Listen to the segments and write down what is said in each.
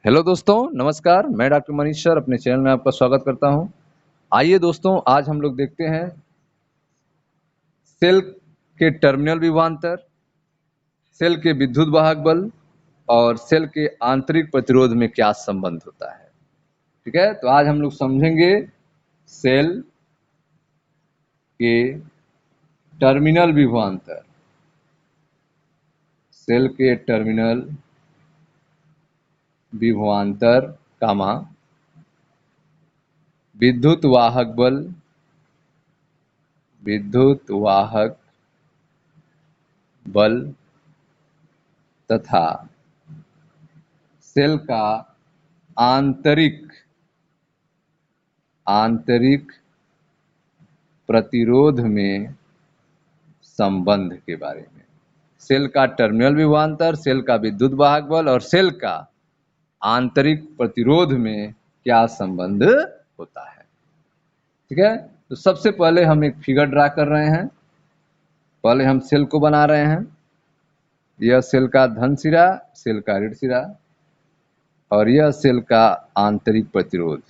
Hello दोस्तों, नमस्कार। मैं डॉक्टर मनीष सर अपने चैनल में आपका स्वागत करता हूं। आइए दोस्तों, आज हम लोग देखते हैं सेल के टर्मिनल विभवांतर, सेल के विद्युत वाहक बल और सेल के आंतरिक प्रतिरोध में क्या संबंध होता है। ठीक है, तो आज हम लोग समझेंगे सेल के टर्मिनल विभवांतर, सेल के टर्मिनल विभवांतर कामा विद्युत वाहक बल, विद्युत वाहक बल तथा सेल का आंतरिक प्रतिरोध में संबंध के बारे में। सेल का टर्मिनल विभवांतर, सेल का विद्युत वाहक बल और सेल का आंतरिक प्रतिरोध में क्या संबंध होता है। ठीक है, तो सबसे पहले हम एक फिगर ड्रा कर रहे हैं। पहले हम सेल को बना रहे हैं। यह सेल का धन सिरा, सेल का ऋण सिरा और यह सेल का आंतरिक प्रतिरोध।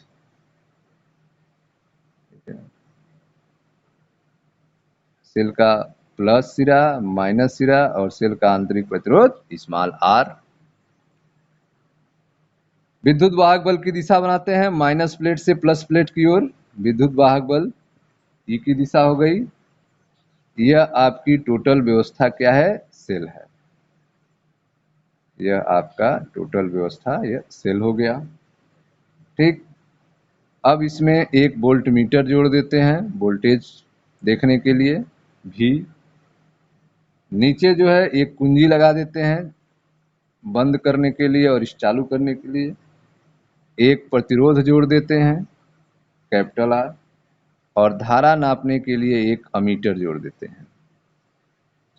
सेल का प्लस सिरा, माइनस सिरा और सेल का आंतरिक प्रतिरोध स्मॉल आर। विद्युत वाहक बल की दिशा बनाते हैं माइनस प्लेट से प्लस प्लेट की ओर। विद्युत वाहक बल ई की दिशा हो गई। यह आपकी टोटल व्यवस्था क्या है? सेल है। यह आपका टोटल व्यवस्था, यह सेल हो गया। ठीक, अब इसमें एक वोल्ट मीटर जोड़ देते हैं वोल्टेज देखने के लिए भी। नीचे जो है एक कुंजी लगा देते हैं बंद करने के लिए और इस चालू करने के लिए। एक प्रतिरोध जोड़ देते हैं कैपिटल आर और धारा नापने के लिए एक अमीटर जोड़ देते हैं।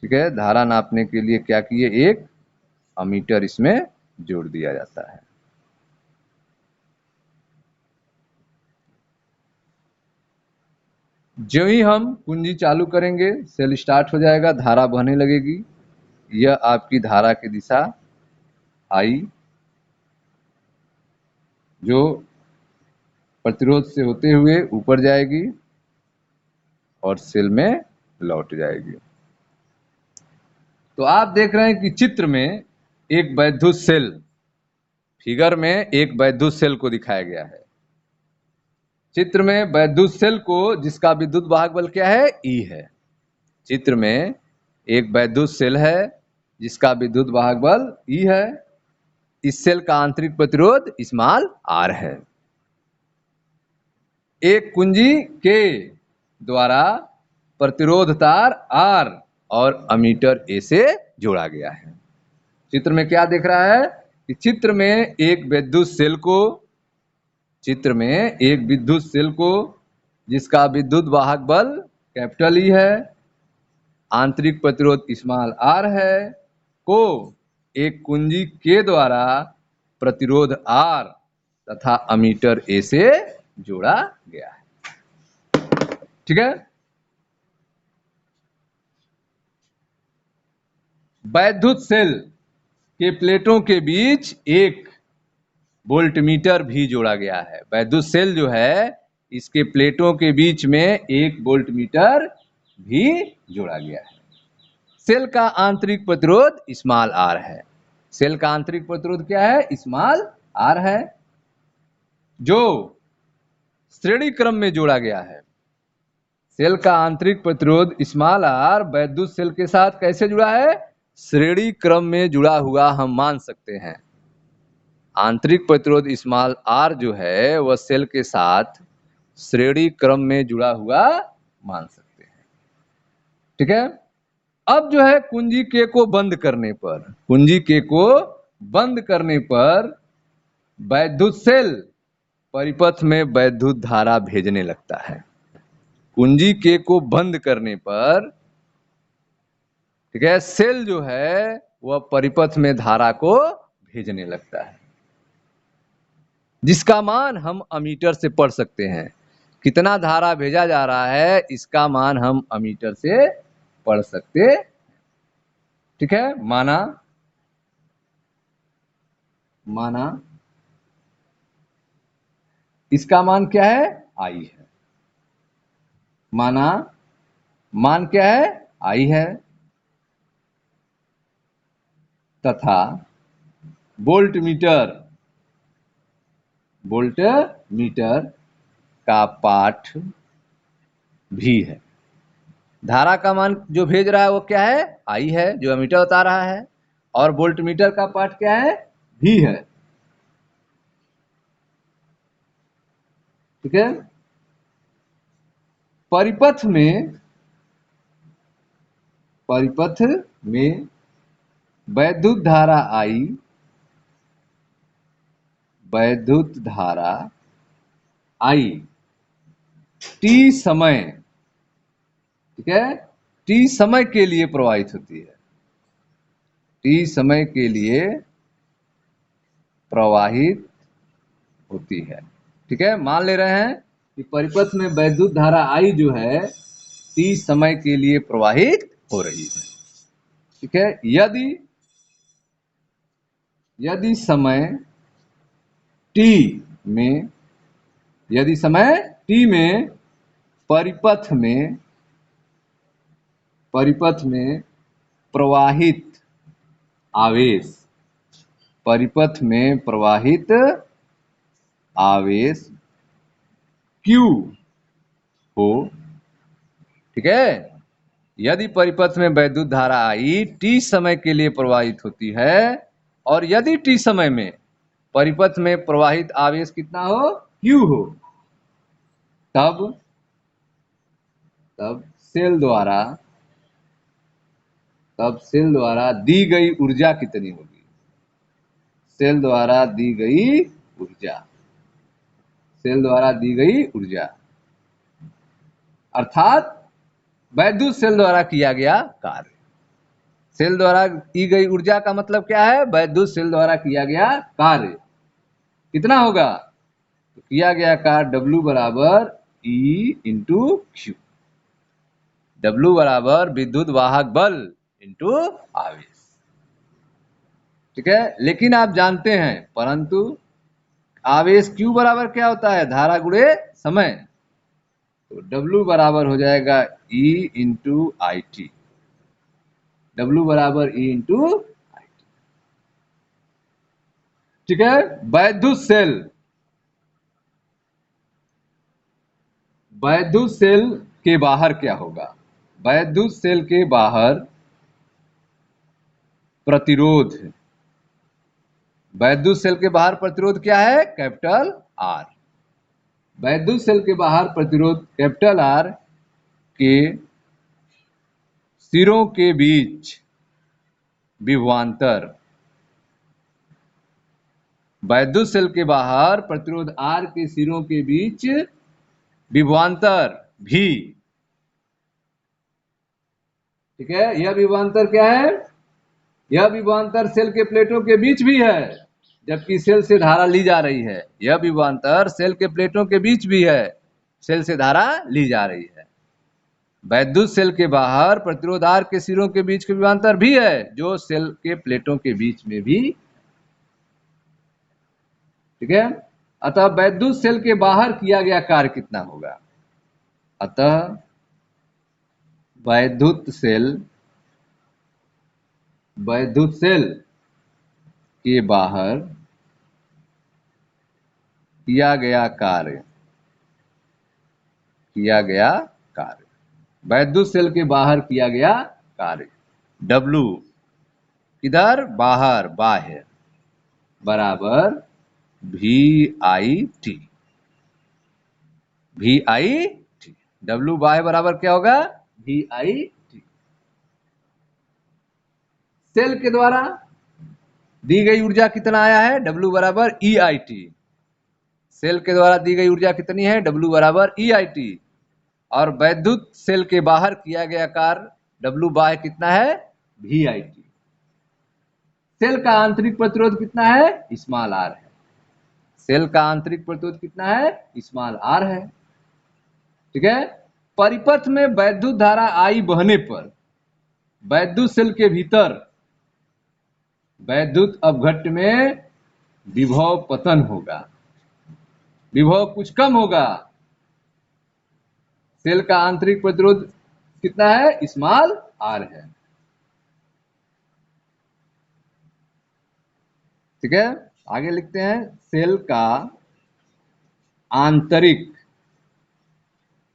ठीक है, धारा नापने के लिए क्या किए? एक अमीटर इसमें जोड़ दिया जाता है। जो ही हम कुंजी चालू करेंगे सेल स्टार्ट हो जाएगा, धारा बहने लगेगी। यह आपकी धारा की दिशा आई जो प्रतिरोध से होते हुए ऊपर जाएगी और सेल में लौट जाएगी। तो आप देख रहे हैं कि चित्र में एक वैद्युत सेल, फिगर में एक वैद्युत सेल को दिखाया गया है। चित्र में वैद्युत सेल को जिसका विद्युत वाहक बल क्या है? ई है। चित्र में एक वैद्युत सेल है जिसका विद्युत वाहक बल ई है। इस सेल का आंतरिक प्रतिरोध स्मॉल आर है। एक कुंजी के द्वारा प्रतिरोध तार आर और अमीटर ए से जोड़ा गया है। चित्र में क्या देख रहा है कि चित्र में एक विद्युत सेल को, चित्र में एक विद्युत सेल को जिसका विद्युत वाहक बल कैपिटल ई है, आंतरिक प्रतिरोध स्मॉल आर है, को एक कुंजी के द्वारा प्रतिरोध आर तथा अमीटर ए से जोड़ा गया है। ठीक है, वैद्युत सेल के प्लेटों के बीच एक वोल्टमीटर भी जोड़ा गया है। वैद्युत सेल जो है इसके प्लेटों के बीच में एक वोल्टमीटर भी जोड़ा गया है। सेल का आंतरिक प्रतिरोध स्मॉल आर है। सेल का आंतरिक प्रतिरोध क्या है? स्मॉल आर है, जो श्रेणी क्रम में जोड़ा गया है। सेल का आंतरिक प्रतिरोध स्मॉल आर वैद्युत सेल के साथ कैसे जुड़ा है? श्रेणी क्रम में जुड़ा हुआ हम मान सकते हैं। आंतरिक प्रतिरोध स्मॉल आर जो है वह सेल के साथ श्रेणी क्रम में जुड़ा हुआ मान सकते हैं। ठीक है, अब जो है कुंजी के को बंद करने पर, कुंजी के को बंद करने पर वैद्युत सेल परिपथ में वैद्युत धारा भेजने लगता है। कुंजी के को बंद करने पर, ठीक है, सेल जो है वह परिपथ में धारा को भेजने लगता है, जिसका मान हम अमीटर से पढ़ सकते हैं। कितना धारा भेजा जा रहा है इसका मान हम अमीटर से पढ़ सकते। ठीक है, माना इसका मान क्या है? I है। मान क्या है? I है। तथा वोल्ट मीटर का पाठ भी है। धारा का मान जो भेज रहा है वो क्या है? I है, जो एमीटर बता रहा है, और वोल्ट मीटर का पाठ क्या है? भी है। ठीक है। परिपथ में वैद्युत धारा I टी समय, ठीक है, टी समय के लिए प्रवाहित होती है। टी समय के लिए प्रवाहित होती है। ठीक है। मान ले रहे हैं कि परिपथ में वैद्युत धारा I जो है टी समय के लिए प्रवाहित हो रही है। ठीक है। यदि समय टी में परिपथ में प्रवाहित आवेश Q हो, ठीक है, यदि परिपथ में वैद्युत धारा I टी समय के लिए प्रवाहित होती है और यदि टी समय में परिपथ में प्रवाहित आवेश कितना हो? Q हो, तब सेल द्वारा दी गई ऊर्जा कितनी होगी? सेल द्वारा दी गई ऊर्जा अर्थात वैद्युत सेल द्वारा किया गया कार्य। सेल द्वारा दी गई ऊर्जा का मतलब क्या है? वैद्युत सेल द्वारा किया गया कार्य कितना होगा? तो किया गया कार्य W बराबर E इंटू Q। W बराबर विद्युत वाहक बल इंटू आवेश। ठीक है। लेकिन आप जानते हैं, परंतु आवेश Q बराबर क्या होता है? धारा गुणे समय। तो W बराबर हो जाएगा E into I T. W बराबर E इंटू आई टी। ठीक है। वैद्युत सेल के बाहर क्या होगा? वैद्युत सेल के बाहर प्रतिरोध, वैद्युत सेल के बाहर प्रतिरोध क्या है? Capital R। वैद्युत सेल के बाहर प्रतिरोध कैपिटल R के सिरों के बीच विभवांतर, वैद्युत सेल के बाहर प्रतिरोध R के सिरों के बीच विभवांतर भी, ठीक है। यह विभवांतर क्या है? यह विभवांतर सेल के प्लेटों के बीच भी है, जबकि सेल से धारा ली जा रही है। यह विभवांतर सेल के प्लेटों के बीच भी है, सेल से धारा ली जा रही है। वैद्युत सेल के बाहर प्रतिरोध R के सिरों के बीच के विभवांतर भी है, जो सेल के प्लेटों के बीच में भी, ठीक है। अतः वैद्युत सेल के बाहर किया गया कार्य कितना होगा? अतः वैद्युत सेल के बाहर किया गया कार्य, वैद्युत सेल के बाहर किया गया कार्य W किधर? बाहर, बाह्य, बराबर VIT। W बाह्य बराबर क्या होगा? VIT। सेल के द्वारा दी गई ऊर्जा कितना आया है? W बराबर EIT। सेल के द्वारा दी गई ऊर्जा कितनी है? W बराबर EIT। और वैद्युत सेल के बाहर किया गया कार्य W बाह्य कितना है? VIT। सेल का आंतरिक प्रतिरोध कितना है? स्मॉल r है। सेल का आंतरिक प्रतिरोध कितना है? स्मॉल r है। ठीक है। परिपथ में वैद्युत धारा I बहने पर वैद्युत सेल के भीतर वैद्युत अपघट्ट में विभव पतन होगा। विभव कुछ कम होगा। सेल का आंतरिक प्रतिरोध कितना है? स्मॉल आर है। ठीक है, आगे लिखते हैं सेल का आंतरिक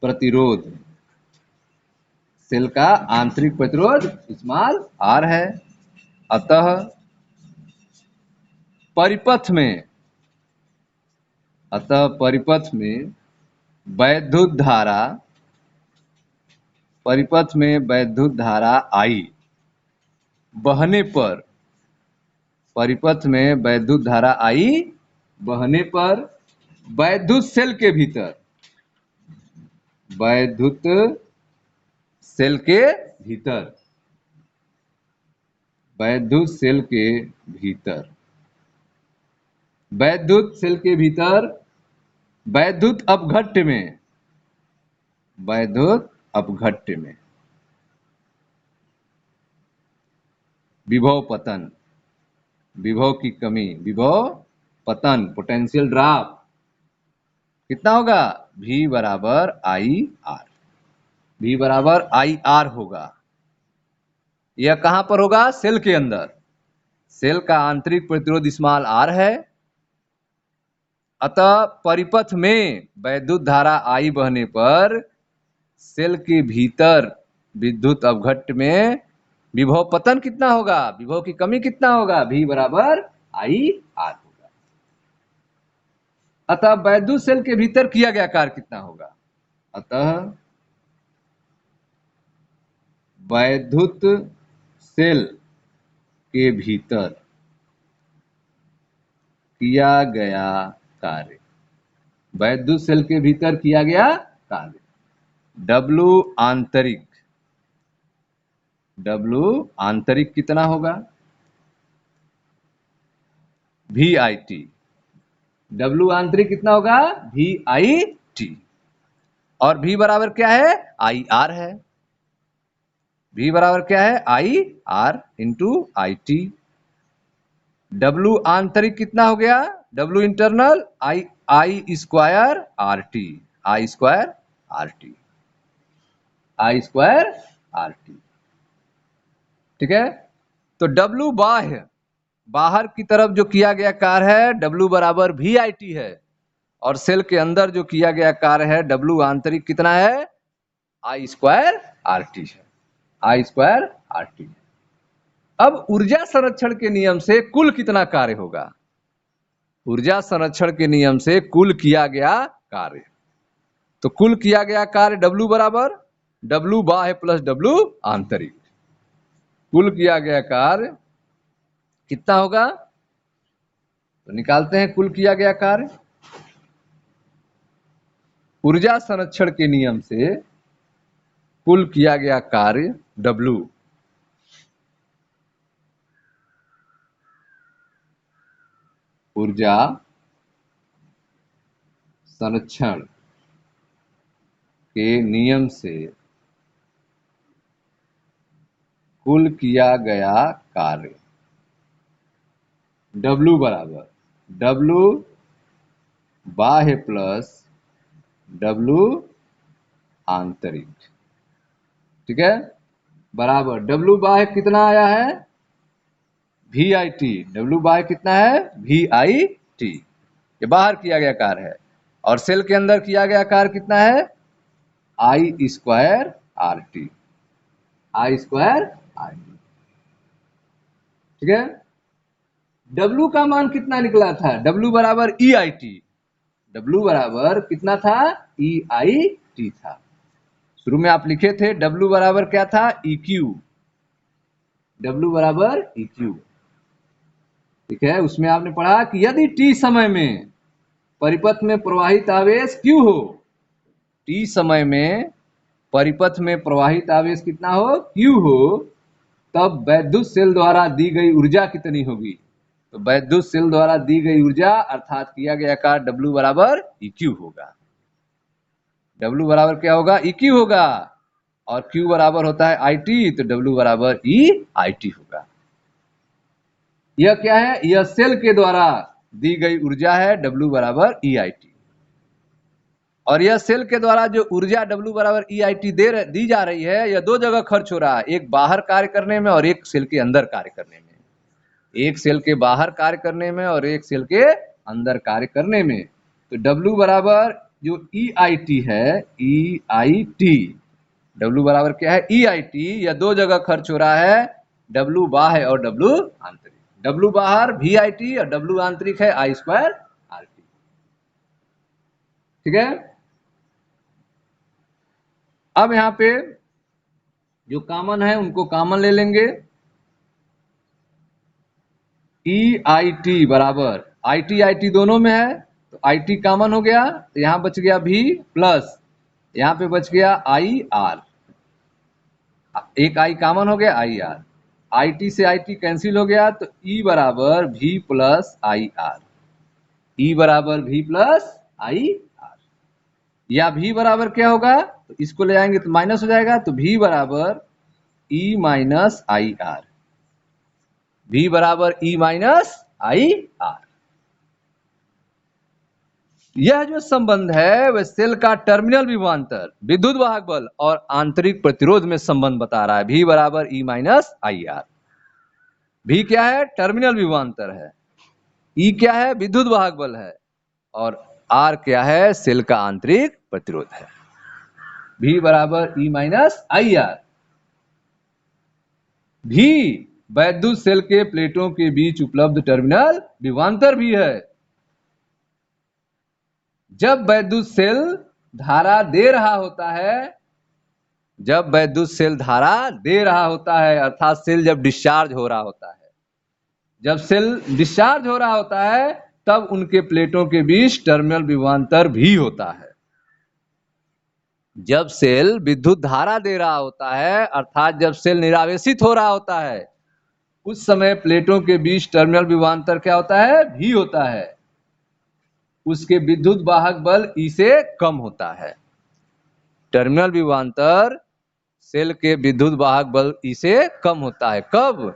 प्रतिरोध। सेल का आंतरिक प्रतिरोध स्मॉल आर है। अतः परिपथ में परिपथ में वैद्युत धारा आई बहने पर, परिपथ में वैद्युत धारा आई बहने पर वैद्युत सेल के भीतर, वैद्युत सेल के भीतर, वैद्युत सेल के भीतर, वैद्युत सेल के भीतर वैद्युत अपघट्य में, वैद्युत अपघट्य में विभव पतन, विभव की कमी, विभव पतन, पोटेंशियल ड्रॉप कितना होगा? V बराबर आई आर, V बराबर आई आर होगा। यह कहां पर होगा? सेल के अंदर। सेल का आंतरिक प्रतिरोध स्मॉल आर है, अतः परिपथ में वैद्युत धारा आई बहने पर सेल के भीतर विद्युत अपघट्य में विभव पतन कितना होगा? विभव की कमी कितना होगा? V बराबर आई आर होगा। अतः वैद्युत सेल के भीतर किया गया कार्य कितना होगा? अतः वैद्युत सेल के भीतर किया गया कार्य, वैद्युत सेल के भीतर किया गया कार्य W आंतरिक, W आंतरिक कितना होगा? VIT, W आंतरिक कितना होगा? VIT। और V बराबर क्या है? IR है। V बराबर क्या है? IR into IT। W आंतरिक कितना हो गया? W internal I square RT, I square RT, I square RT। ठीक है, तो W बाह्य, बाहर की तरफ जो किया गया कार्य है W बराबर VIT है, और सेल के अंदर जो किया गया कार्य है W आंतरिक कितना है? I स्क्वायर RT है, I स्क्वायर RT है। अब ऊर्जा संरक्षण के नियम से कुल कितना कार्य होगा? ऊर्जा संरक्षण के नियम से कुल किया गया कार्य, तो कुल किया गया कार्य W बराबर W बाह्य प्लस W आंतरिक। कुल किया गया कार्य कितना होगा? तो निकालते हैं कुल किया गया कार्य। ऊर्जा संरक्षण के नियम से कुल किया गया कार्य W, ऊर्जा संरक्षण के नियम से कुल किया गया कार्य W बराबर W बाह्य प्लस W आंतरिक। ठीक है, बराबर W बाह्य कितना आया है? VIT। W बाह्य कितना है? VIT, ये बाहर किया गया कार्य है, और सेल के अंदर किया गया कार्य कितना है? I square RT, I square RT। ठीक है, W का मान कितना निकला था? W बराबर EIT, W बराबर कितना था? EIT था। शुरू में आप लिखे थे W बराबर क्या था? EQ, W बराबर EQ। ठीक है, उसमें आपने पढ़ा कि यदि T समय में परिपथ में प्रवाहित आवेश Q हो, T समय में परिपथ में प्रवाहित आवेश कितना हो? Q हो, तब वैद्युत सेल द्वारा दी गई ऊर्जा कितनी होगी? तो वैद्युत सेल द्वारा दी गई ऊर्जा अर्थात किया गया कार्य W बराबर EQ होगा। W बराबर क्या होगा? EQ होगा, और Q बराबर होता है IT, तो W बराबर EIT होगा। यह क्या है? यह सेल के द्वारा दी गई ऊर्जा है W बराबर EIT। और यह सेल के द्वारा जो ऊर्जा W बराबर EIT दी जा रही है, यह दो जगह खर्च हो रहा है, एक बाहर कार्य करने में और एक सेल के अंदर कार्य करने में। एक सेल के बाहर कार्य करने में और एक सेल के अंदर कार्य करने में। तो W बराबर जो EIT है, EIT, W बराबर क्या है EIT, यह दो जगह खर्च हो रहा है, W बाह्य और W आंतरिक। W बाहर VIT और W आंतरिक है I² RT। ठीक है। अब यहां पे जो कॉमन है उनको कॉमन ले लेंगे। EIT बराबर IT दोनों में है, तो IT कॉमन हो गया, तो यहां बच गया V प्लस यहां पे बच गया IR, एक I कॉमन हो गया IR, IT से IT कैंसिल हो गया, तो E बराबर V प्लस IR, E बराबर V प्लस IR, या V बराबर क्या होगा, तो इसको ले आएंगे तो माइनस हो जाएगा, तो V बराबर E माइनस IR, V बराबर E माइनस IR। यह जो संबंध है वह सेल का टर्मिनल विभवांतर, विद्युत वाहक बल और आंतरिक प्रतिरोध में संबंध बता रहा है। V बराबर E माइनस IR। V क्या है, टर्मिनल विभवांतर है, E क्या है, विद्युत वाहक बल है, और R क्या है, सेल का आंतरिक प्रतिरोध है। V बराबर E माइनस IR। V वैद्युत सेल के प्लेटों के बीच उपलब्ध टर्मिनल विभवांतर भी है। जब वैद्युत सेल धारा दे रहा होता है, जब वैद्युत सेल धारा दे रहा होता है, अर्थात सेल जब डिस्चार्ज हो रहा होता है, जब सेल डिस्चार्ज हो रहा होता है तब उनके प्लेटों के बीच टर्मिनल विभवांतर भी होता है। जब सेल विद्युत धारा दे रहा होता है, अर्थात जब सेल निरावेशित हो रहा होता है, उस समय प्लेटों के बीच टर्मिनल विभवांतर क्या होता है, भी होता है। उसके विद्युत वाहक बल E से कम होता है। टर्मिनल विभवांतर सेल के विद्युत वाहक बल E से कम होता है। कब?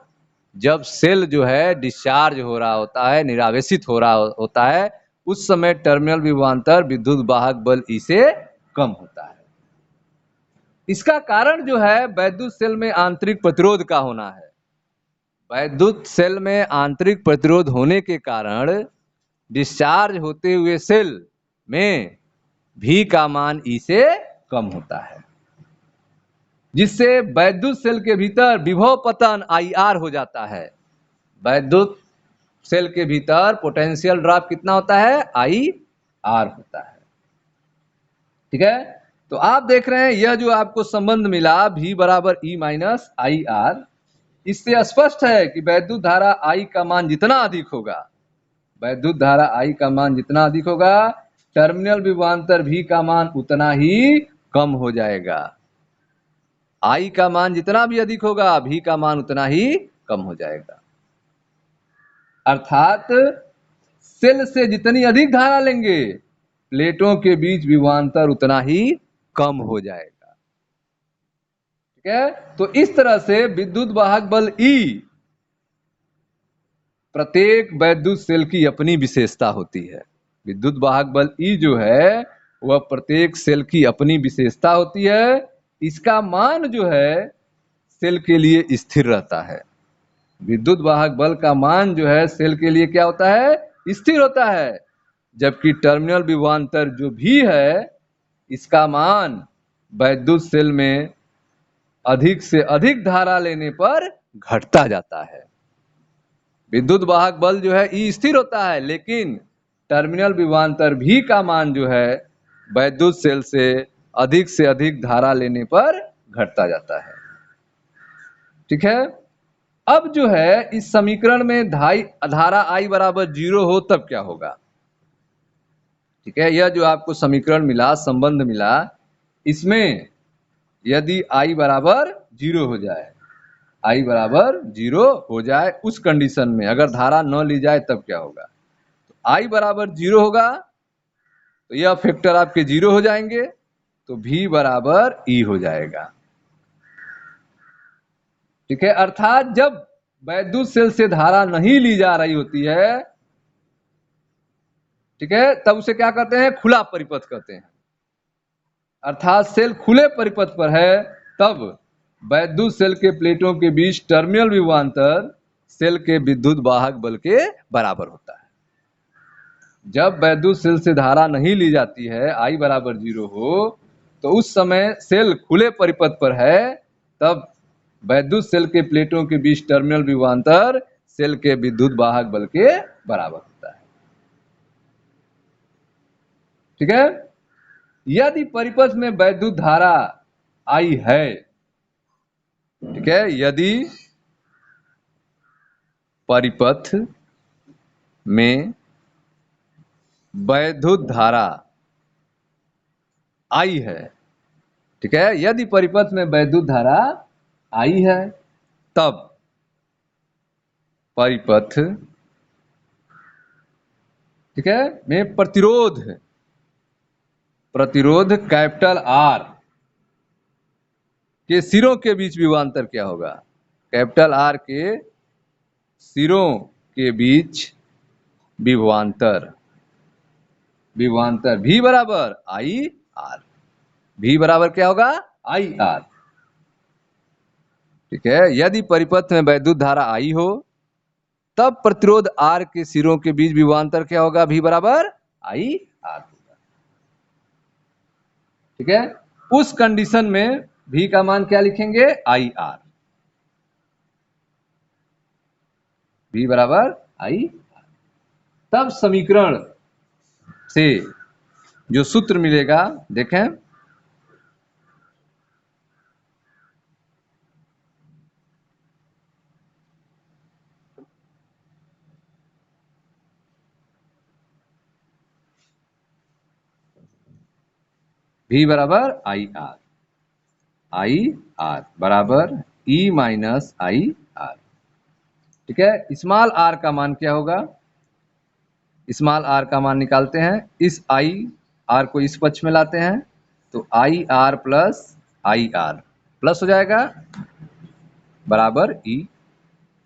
जब सेल जो है डिस्चार्ज हो रहा होता है, निरावेशित हो रहा होता है, उस समय टर्मिनल विभवांतर विद्युत वाहक बल E से कम होता है। इसका कारण जो है वैद्युत सेल में आंतरिक प्रतिरोध का होना है। वैद्युत सेल में आंतरिक प्रतिरोध होने के कारण डिस्चार्ज होते हुए सेल में V का मान E से कम होता है, जिससे वैद्युत सेल के भीतर विभव पतन IR हो जाता है। वैद्युत सेल के भीतर पोटेंशियल ड्रॉप कितना होता है, IR होता है। ठीक है। तो आप देख रहे हैं यह जो आपको संबंध मिला V बराबर E माइनस IR, इससे स्पष्ट है कि वैद्युत धारा I का मान जितना अधिक होगा, वैद्युत धारा I का मान जितना अधिक होगा, टर्मिनल विभवांतर V का मान उतना ही कम हो जाएगा। I का मान जितना भी अधिक होगा, V का मान उतना ही कम हो जाएगा। अर्थात सेल से जितनी अधिक धारा लेंगे, प्लेटों के बीच विभवांतर उतना ही कम हो जाएगा। ठीक है। तो इस तरह से विद्युत वाहक बल E प्रत्येक वैद्युत सेल की अपनी विशेषता होती है। विद्युत वाहक बल E जो है वह प्रत्येक सेल की अपनी विशेषता होती है। इसका मान जो है सेल के लिए स्थिर रहता है। विद्युत वाहक बल का मान जो है सेल के लिए क्या होता है, स्थिर होता है। जबकि टर्मिनल विभवांतर जो भी है, इसका मान वैद्युत सेल में अधिक से अधिक धारा लेने पर घटता जाता है। विद्युत वाहक बल जो है E स्थिर होता है, लेकिन टर्मिनल विभवांतर V का मान जो है वैद्युत सेल से अधिक धारा लेने पर घटता जाता है। ठीक है। अब जो है इस समीकरण में धारा I बराबर 0 हो तब क्या होगा। ठीक है। यह जो आपको समीकरण मिला, संबंध मिला, इसमें यदि I बराबर 0 हो जाए, I बराबर 0 हो जाए, उस कंडीशन में अगर धारा न ली जाए तब क्या होगा, तो I बराबर 0 होगा, तो यह फैक्टर आपके 0 हो जाएंगे, तो V बराबर E हो जाएगा। ठीक है। अर्थात जब वैद्युत सेल से धारा नहीं ली जा रही होती है, ठीक है, तब उसे क्या कहते हैं, खुला परिपथ कहते हैं। अर्थात सेल खुले परिपथ पर है, तब वैद्युत सेल के प्लेटों के बीच टर्मिनल विभवांतर सेल के विद्युत वाहक बल के बराबर होता है। जब वैद्युत सेल से धारा नहीं ली जाती है, I बराबर 0 हो, तो उस समय सेल खुले परिपथ पर है, तब वैद्युत सेल के प्लेटों के बीच टर्मिनल विभवांतर सेल के विद्युत वाहक बल के बराबर होता है। ठीक है। यदि परिपथ में वैद्युत धारा I है, ठीक है, यदि परिपथ में वैद्युत धारा I है, ठीक है, यदि परिपथ में वैद्युत धारा I है, तब परिपथ, ठीक है, में प्रतिरोध कैपिटल R के सिरों के बीच विभवांतर क्या होगा? कैपिटल R के सिरों के बीच विभवांतर V बराबर IR। V बराबर क्या होगा? IR। ठीक है। यदि परिपथ में वैद्युत धारा I हो, तब प्रतिरोध R के सिरों के बीच विभवांतर क्या होगा? V बराबर IR। ठीक है। उस कंडीशन में V का मान क्या लिखेंगे? IR। V बराबर IR। तब समीकरण से जो सूत्र मिलेगा, देखें, V बराबर IR, IR बराबर E माइनस IR। ठीक है। स्मॉल r का मान क्या होगा? स्मॉल r का मान निकालते हैं। इस IR को इस पक्ष में लाते हैं, तो IR प्लस IR प्लस हो जाएगा बराबर E।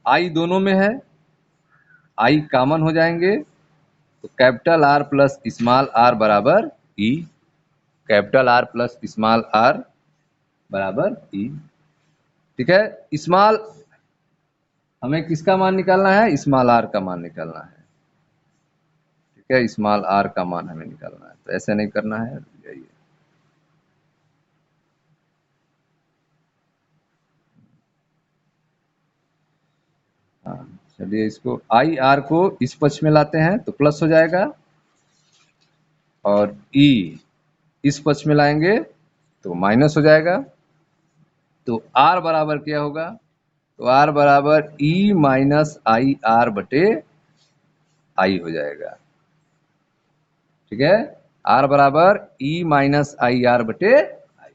I दोनों में है, I कॉमन हो जाएंगे, तो capital R plus small r बराबर E। Capital R plus small r बराबर E। ठीक है। स्मॉल हमें किसका मान निकालना है? स्मॉल r का मान निकालना है। ठीक है। स्मॉल r का मान हमें निकालना है, तो ऐसे नहीं करना है, यही हाँ। चलिए, इसको IR को इस पक्ष में लाते हैं, तो प्लस हो जाएगा, और E इस पक्ष में लाएंगे तो माइनस हो जाएगा। तो R बराबर क्या होगा? तो R बराबर E माइनस IR बटे I हो जाएगा। ठीक है। R बराबर E माइनस IR बटे I।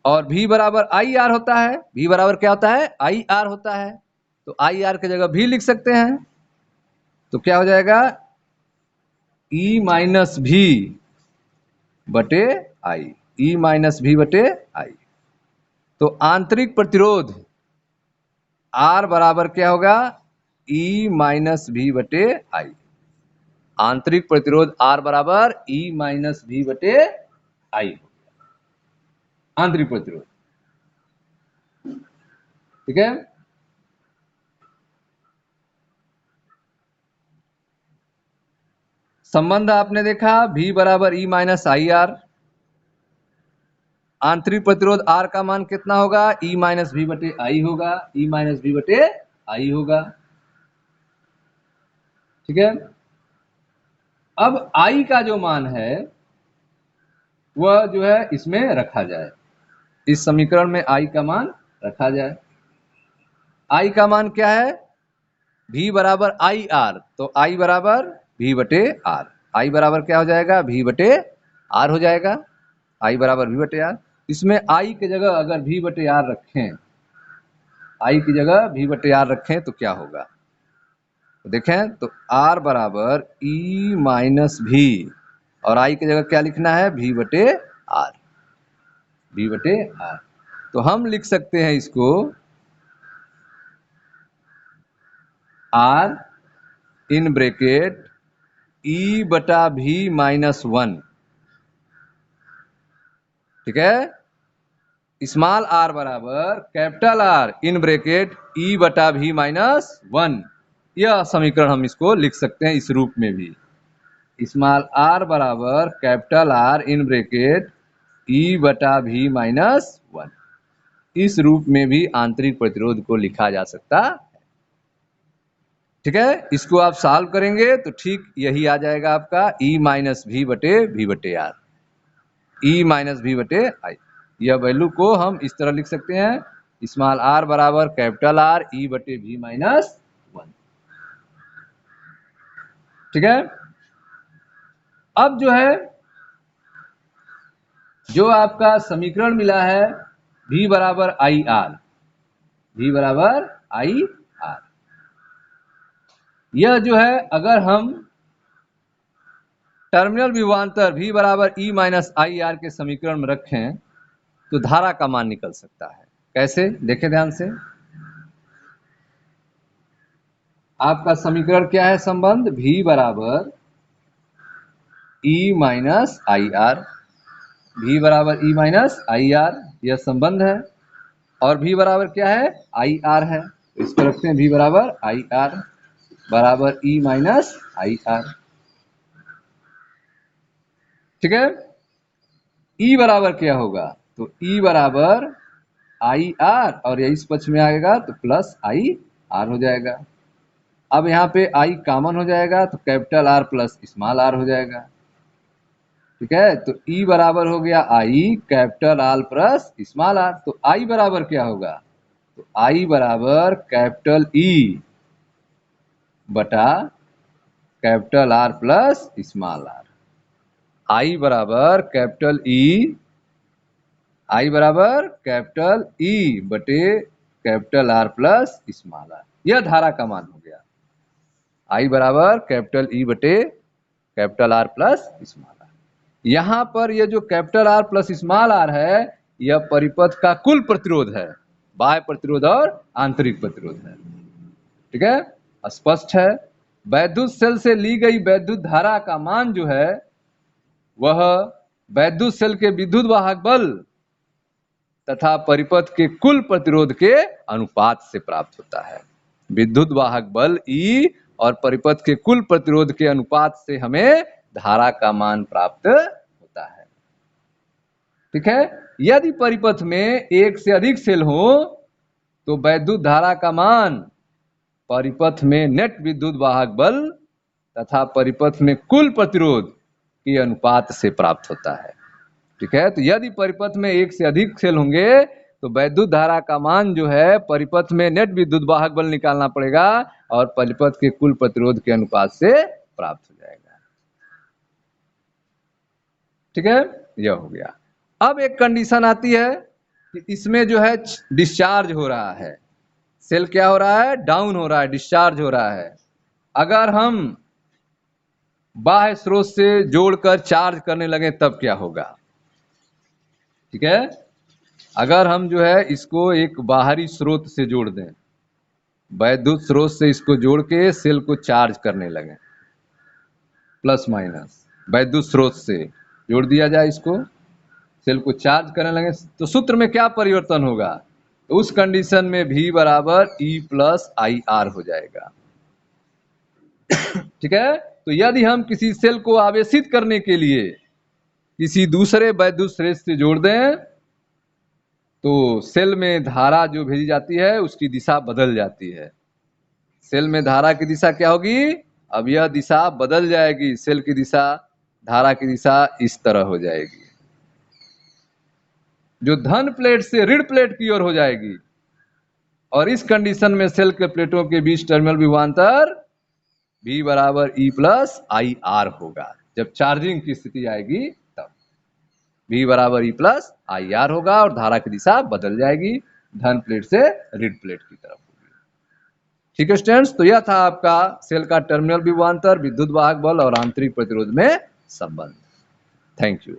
और V बराबर IR होता है। V बराबर क्या होता है? IR होता है। तो IR की जगह V लिख सकते हैं, तो क्या हो जाएगा? E माइनस V बटे I। E माइनस V बटे I। तो आंतरिक प्रतिरोध R बराबर क्या होगा? E माइनस V बटे I। आंतरिक प्रतिरोध R बराबर E माइनस V बटे I। आंतरिक प्रतिरोध। ठीक है। संबंध आपने देखा, V बराबर E माइनस IR। आंतरिक प्रतिरोध R का मान कितना होगा? E माइनस V बटे I होगा। E माइनस V बटे I होगा। ठीक है। अब I का जो मान है वह जो है इसमें रखा जाए, इस समीकरण में I का मान रखा जाए। I का मान क्या है? V बराबर IR, तो I बराबर V बटे R। I बराबर क्या हो जाएगा? V बटे R हो जाएगा। I बराबर V बटे R। इसमें I की जगह अगर V बटे R रखें, I की जगह V बटे R रखें तो क्या होगा? तो देखें, तो R बराबर E माइनस V, और I की जगह क्या लिखना है? V बटे R। V बटे R। तो हम लिख सकते हैं इसको R इन ब्रैकेट E बटा V माइनस 1 ठीक है, स्मॉल आर बराबर capital R in bracket E बटा भी माइनस 1। यह समीकरण हम इसको लिख सकते हैं इस रूप में भी, स्मॉल आर बराबर capital R in bracket E बटा भी माइनस 1। इस रूप में भी आंतरिक प्रतिरोध को लिखा जा सकता है। ठीक है, इसको आप सॉल्व करेंगे तो ठीक यही आ जाएगा आपका ई माइनस भी बटे आर, ई माइनस भी बटे आई। यह वैल्यू को हम इस तरह लिख सकते हैं, स्मॉल आर बराबर कैपिटल आर ई बटे भी माइनस 1। ठीक है, अब जो है जो आपका समीकरण मिला है V बराबर आई आर, V बराबर आई आर, यह जो है अगर हम टर्मिनल विभवांतर V बराबर ई माइनस आई आर के समीकरण में रखें तो धारा का मान निकल सकता है। कैसे, देखें ध्यान से। आपका समीकरण क्या है, संबंध V बराबर E minus I R, V बराबर ई माइनस आई आर, यह संबंध है। और V बराबर क्या है, आई आर है, तो इसको रखते हैं V बराबर आई आर बराबर ई माइनस आई आर। ठीक है, E बराबर क्या होगा, तो E बराबर आई आर और इस पक्ष में आएगा तो प्लस आई आर हो जाएगा। अब यहाँ पे I कॉमन हो जाएगा तो capital R plus small r हो जाएगा। ठीक है, तो E बराबर हो गया I capital R plus small r। तो I बराबर क्या होगा, तो I बराबर कैपिटल E बटा capital R plus small r। I बराबर कैपिटल E, I बराबर कैपिटल E बटे capital R plus small r। यह धारा का मान हो गया, I बराबर कैपिटल E बटे capital R plus small r। यहां पर यह जो capital R plus small r है, यह परिपथ का कुल प्रतिरोध है, बाह्य प्रतिरोध और आंतरिक प्रतिरोध है। ठीक है, स्पष्ट है। वैद्युत सेल से ली गई वैद्युत धारा का मान जो है वह वैद्युत सेल के विद्युत वाहक बल तथा परिपथ के कुल प्रतिरोध के अनुपात से प्राप्त होता है। विद्युत वाहक बल E और परिपथ के कुल प्रतिरोध के अनुपात से हमें धारा का मान प्राप्त होता है। ठीक है, यदि परिपथ में एक से अधिक सेल हो तो वैद्युत धारा का मान परिपथ में नेट विद्युत वाहक बल तथा परिपथ में कुल प्रतिरोध के अनुपात से प्राप्त होता है। ठीक है, तो यदि परिपथ में एक से अधिक सेल होंगे तो वैद्युत धारा का मान जो है परिपथ में नेट विद्युत वाहक बल निकालना पड़ेगा और परिपथ के कुल प्रतिरोध के अनुपात से प्राप्त हो जाएगा। ठीक है, यह हो गया। अब एक कंडीशन आती है कि इसमें जो है डिस्चार्ज हो रहा है, सेल क्या हो रहा है, डाउन हो रहा है, डिस्चार्ज हो रहा है। अगर हम बाह्य स्रोत से जोड़कर चार्ज करने लगे तब क्या होगा। ठीक है, अगर हम जो है इसको एक बाहरी स्रोत से जोड़ दें, वैद्युत स्रोत से इसको जोड़ के सेल को चार्ज करने लगे, प्लस माइनस वैद्युत स्रोत से जोड़ दिया जाए, इसको सेल को चार्ज करने लगे तो सूत्र में क्या परिवर्तन होगा, तो उस कंडीशन में V बराबर E प्लस आई आर हो जाएगा। ठीक है, तो यदि हम किसी सेल को आवेशित करने के लिए किसी दूसरे वैद्युत स्रोत से जोड़ दें तो सेल में धारा जो भेजी जाती है उसकी दिशा बदल जाती है। सेल में धारा की दिशा क्या होगी, अब यह दिशा बदल जाएगी, सेल की दिशा, धारा की दिशा इस तरह हो जाएगी, जो धन प्लेट से ऋण प्लेट की ओर हो जाएगी। और इस कंडीशन में सेल के प्लेटों के बीच टर्मिनल विभवांतर V बराबर E प्लस आई आर होगा। जब चार्जिंग की स्थिति आएगी तब V बराबर E प्लस आई आर होगा और धारा की दिशा बदल जाएगी, धन प्लेट से ऋण प्लेट की तरफ होगी। ठीक है स्टूडेंट्स, तो यह था आपका सेल का टर्मिनल विभवांतर, विद्युत वाहक बल और आंतरिक प्रतिरोध में संबंध। Thank you.